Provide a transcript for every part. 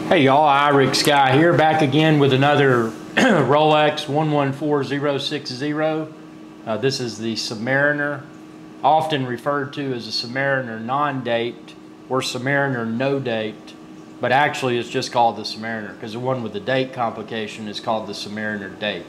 Hey y'all, Iric Sky here, back again with another Rolex 114060. This is the Submariner, often referred to as a Submariner non-date or Submariner no date, but actually it's just called the Submariner because the one with the date complication is called the Submariner date.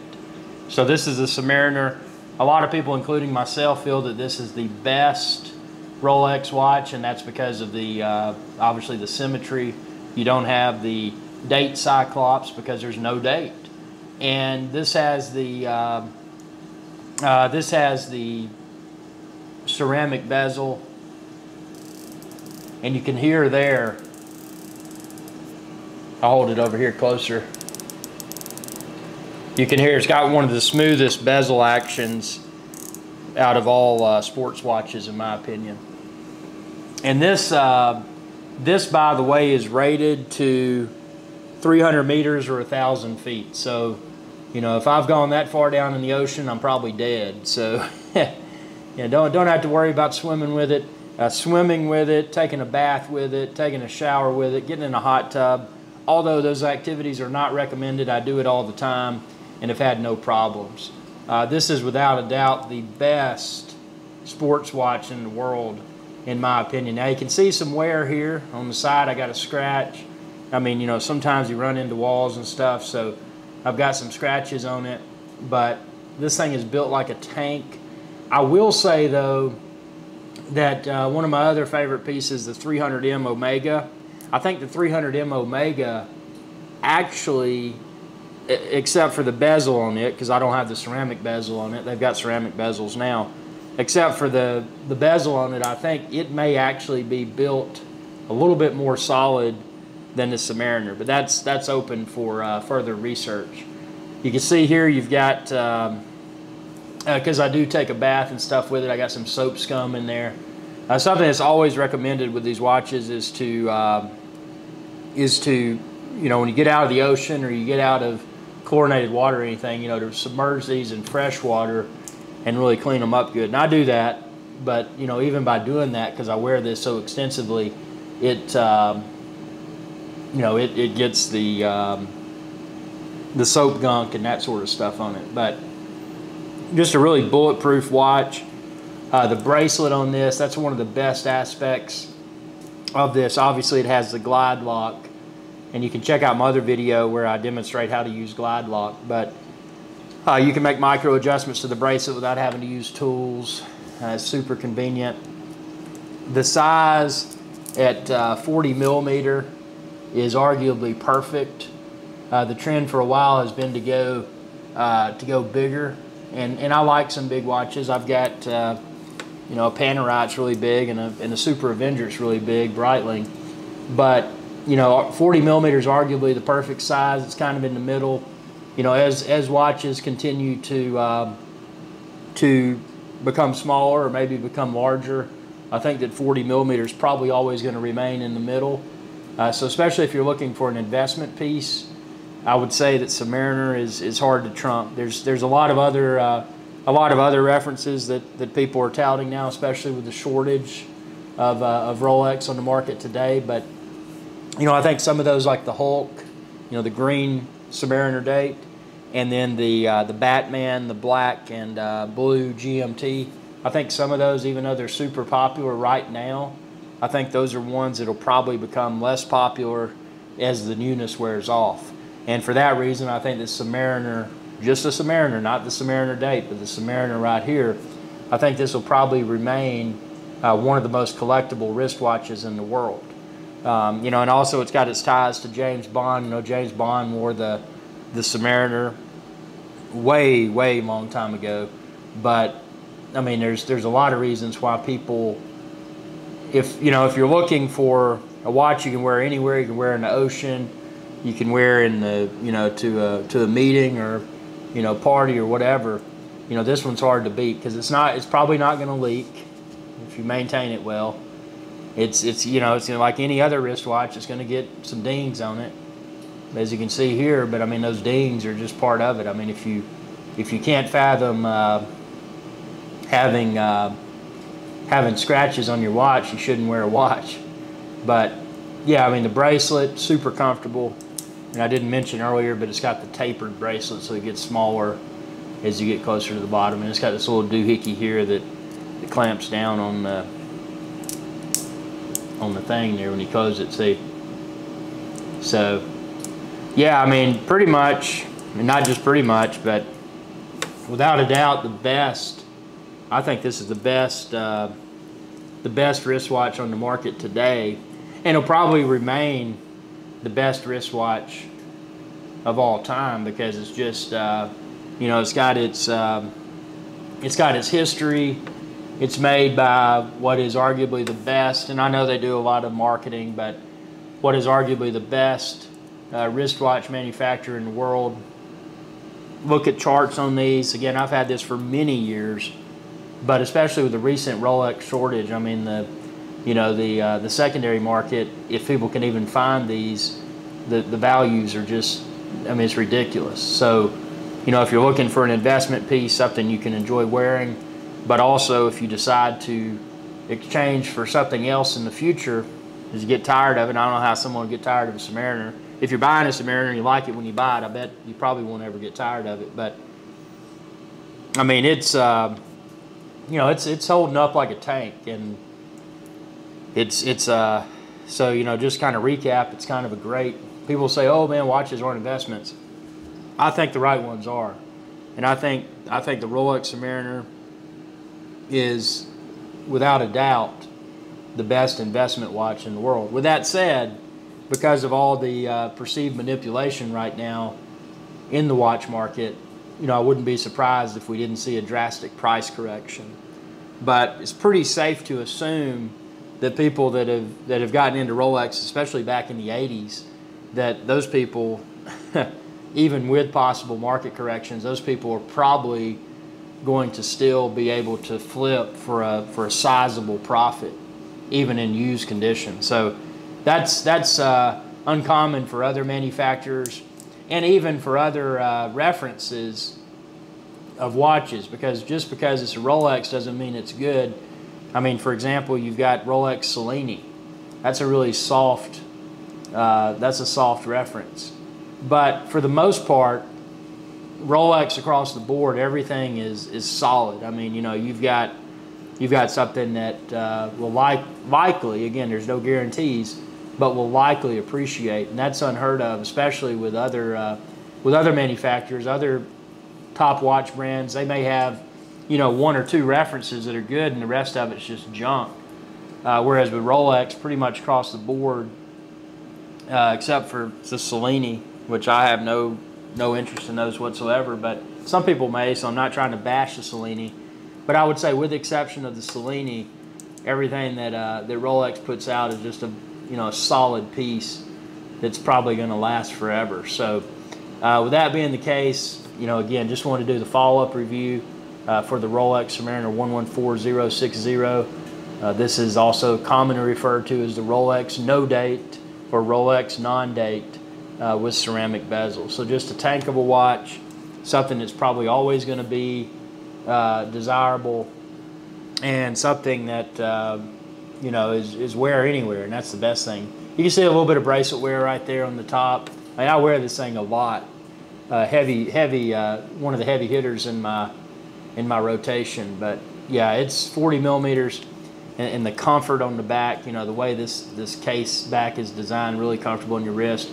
So this is the Submariner. A lot of people, including myself, feel that this is the best Rolex watch, and that's because of the obviously the symmetry. You don't have the date cyclops because there's no date, and this has the ceramic bezel, and you can hear there. I'll hold it over here closer. You can hear it's got one of the smoothest bezel actions out of all sports watches, in my opinion. And this, by the way, is rated to 300 meters or 1,000 feet. So, you know, if I've gone that far down in the ocean, I'm probably dead. So, yeah, don't have to worry about swimming with it. Swimming with it, taking a bath with it, taking a shower with it, getting in a hot tub. Although those activities are not recommended, I do it all the time and have had no problems. This is without a doubt the best sports watch in the world, in my opinion. Now you can see some wear here on the side. I got a scratch. I mean, you know, sometimes you run into walls and stuff, so I've got some scratches on it, but this thing is built like a tank. I will say though that one of my other favorite pieces, the 300M Omega, I think the 300M Omega actually, except for the bezel on it, because I don't have the ceramic bezel on it, they've got ceramic bezels now, except for the bezel on it, I think it may actually be built a little bit more solid than the Submariner, but that's open for further research. You can see here you've got, because I do take a bath and stuff with it, I got some soap scum in there. Something that's always recommended with these watches is to, you know, when you get out of the ocean or you get out of chlorinated water or anything, you know, to submerge these in fresh water and really clean them up good. And I do that, but you know, even by doing that, because I wear this so extensively, it you know, it gets the soap gunk and that sort of stuff on it. But just a really bulletproof watch. The bracelet on this, that's one of the best aspects of this. Obviously it has the glide lock, and you can check out my other video where I demonstrate how to use glide lock, but you can make micro adjustments to the bracelet without having to use tools. It's super convenient. The size at 40 millimeter is arguably perfect. The trend for a while has been to go bigger, and I like some big watches. I've got you know, a Panerai really big, and a Super Avenger's really big, Breitling, but you know, 40 millimeters is arguably the perfect size. It's kind of in the middle. You know, as watches continue to become smaller or maybe become larger, I think that 40 millimeters is probably always going to remain in the middle. So especially if you're looking for an investment piece, I would say that Submariner is hard to trump. There's a lot of other references that people are touting now, especially with the shortage of Rolex on the market today. But you know, I think some of those, like the Hulk, you know, the green Submariner date, and then the Batman, the black and blue GMT. I think some of those, even though they're super popular right now, I think those are ones that'll probably become less popular as the newness wears off. And for that reason, I think the Submariner, just the Submariner, not the Submariner date, but the Submariner right here, I think this will probably remain one of the most collectible wristwatches in the world. You know, and also it's got its ties to James Bond. You know, James Bond wore the Submariner way long time ago. But I mean, there's a lot of reasons why people, if you're looking for a watch you can wear anywhere, you can wear in the ocean, you can wear in the, you know, to a meeting or, you know, party or whatever. You know, this one's hard to beat because it's probably not going to leak if you maintain it well. It's you know, it's like any other wristwatch. It's going to get some dings on it, as you can see here. But I mean, those dings are just part of it. I mean, if you can't fathom having scratches on your watch, you shouldn't wear a watch. But yeah, I mean, the bracelet, super comfortable. And I didn't mention earlier, but it's got the tapered bracelet, so it gets smaller as you get closer to the bottom. And it's got this little doohickey here that clamps down on the thing there when you close it, see? So, yeah, I mean, pretty much, and not just pretty much, but without a doubt, the best. I think this is the best wristwatch on the market today, and it'll probably remain the best wristwatch of all time because it's just, you know, it's got its history. It's made by what is arguably the best, and I know they do a lot of marketing, but what is arguably the best wristwatch manufacturer in the world. Look at charts on these. Again, I've had this for many years, but especially with the recent Rolex shortage, I mean, the secondary market, if people can even find these, the values are just, I mean, it's ridiculous. So, you know, if you're looking for an investment piece, something you can enjoy wearing, but also if you decide to exchange for something else in the future, as you get tired of it, I don't know how someone would get tired of a Submariner. If you're buying a Submariner and you like it when you buy it, I bet you probably won't ever get tired of it. But I mean, it's you know, it's holding up like a tank, and so, you know, just kind of recap, it's kind of a great. People say, oh man, watches aren't investments. I think the right ones are, and I think the Rolex Submariner is without a doubt the best investment watch in the world. With that said, because of all the perceived manipulation right now in the watch market, you know, I wouldn't be surprised if we didn't see a drastic price correction. But it's pretty safe to assume that people that have gotten into Rolex, especially back in the 80s, that those people, even with possible market corrections, those people are probably going to still be able to flip for a sizable profit, even in used condition. So that's uncommon for other manufacturers and even for other references of watches, because just because it's a Rolex doesn't mean it's good. I mean, for example, you've got Rolex Cellini. That's a really soft, that's a soft reference. But for the most part, Rolex across the board, everything is solid. I mean, you know, you've got something that will likely, again, there's no guarantees, but will likely appreciate, and that's unheard of, especially with other manufacturers, other top watch brands. They may have, you know, one or two references that are good, and the rest of it's just junk. Whereas with Rolex, pretty much across the board, except for the Cellini, which I have no interest in those whatsoever, but some people may, so I'm not trying to bash the Cellini. But I would say, with the exception of the Cellini, everything that Rolex puts out is just a solid piece that's probably going to last forever. So with that being the case, you know, again, just wanted to do the follow-up review for the Rolex Submariner 114060. This is also commonly referred to as the Rolex No Date or Rolex Non-Date with ceramic bezels. So just a tank of a watch, something that's probably always going to be desirable, and something that you know, is wear anywhere, and that's the best thing. You can see a little bit of bracelet wear right there on the top. I mean, I wear this thing a lot. Heavy, one of the heavy hitters in my rotation. But yeah, it's 40 millimeters, and the comfort on the back. You know, the way this case back is designed, really comfortable on your wrist.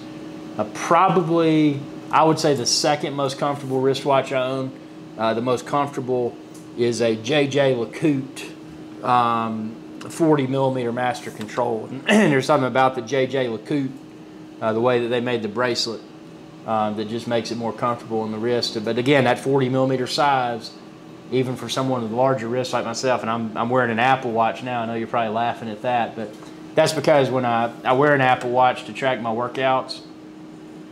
Probably, I would say, the second most comfortable wristwatch I own. The most comfortable is a J.J. LeCoultre 40 millimeter master control. And there's something about the J.J. LeCoultre, the way that they made the bracelet, that just makes it more comfortable on the wrist. But again, that 40 millimeter size, even for someone with larger wrists like myself, and I'm wearing an Apple Watch now. I know you're probably laughing at that, but that's because when I wear an Apple Watch to track my workouts,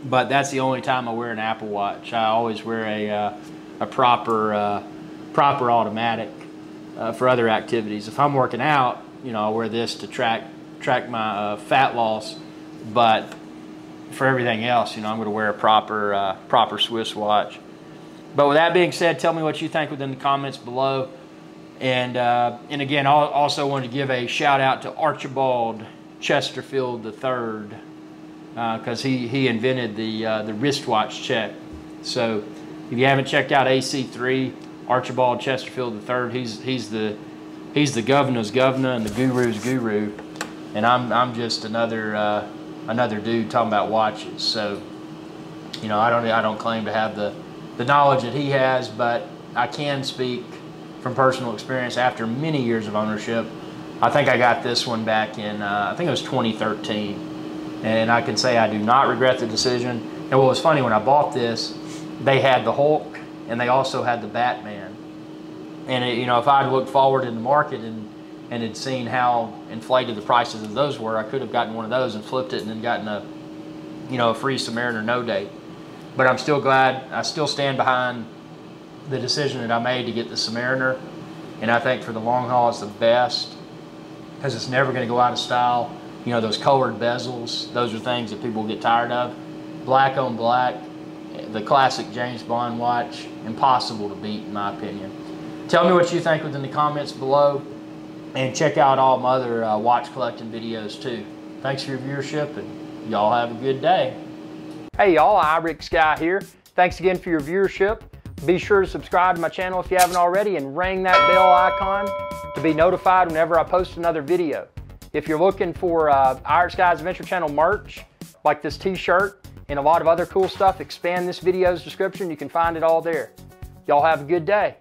but that's the only time I wear an Apple Watch. I always wear a proper automatic for other activities. If I'm working out, you know, I'll wear this to track my fat loss, but for everything else, you know, I'm going to wear a proper Swiss watch. But with that being said, tell me what you think within the comments below. And again, I also wanted to give a shout out to Archibald Chesterfield III, because he invented the wristwatch check. So if you haven't checked out AC3, Archibald Chesterfield III, he's the governor's governor and the guru's guru, and I'm just another dude talking about watches. So, you know, I don't claim to have the knowledge that he has, but I can speak from personal experience after many years of ownership. I think I got this one back in I think it was 2013, and I can say I do not regret the decision. And what was funny, when I bought this, they had the Hulk and they also had the Batman. And you know, if I'd looked forward in the market and had seen how inflated the prices of those were, I could have gotten one of those and flipped it and then gotten a, you know, a free Submariner no date. But I'm still glad. I still stand behind the decision that I made to get the Submariner, and I think for the long haul it's the best because it's never going to go out of style. You know, those colored bezels, those are things that people get tired of. Black on black, the classic James Bond watch, impossible to beat in my opinion. Tell me what you think within the comments below, and check out all my other watch collecting videos too. Thanks for your viewership, and y'all have a good day. Hey y'all, iRick Sky here. Thanks again for your viewership. Be sure to subscribe to my channel if you haven't already, and ring that bell icon to be notified whenever I post another video. If you're looking for iRick Sky's Adventure Channel merch, like this t-shirt and a lot of other cool stuff, expand this video's description. You can find it all there. Y'all have a good day.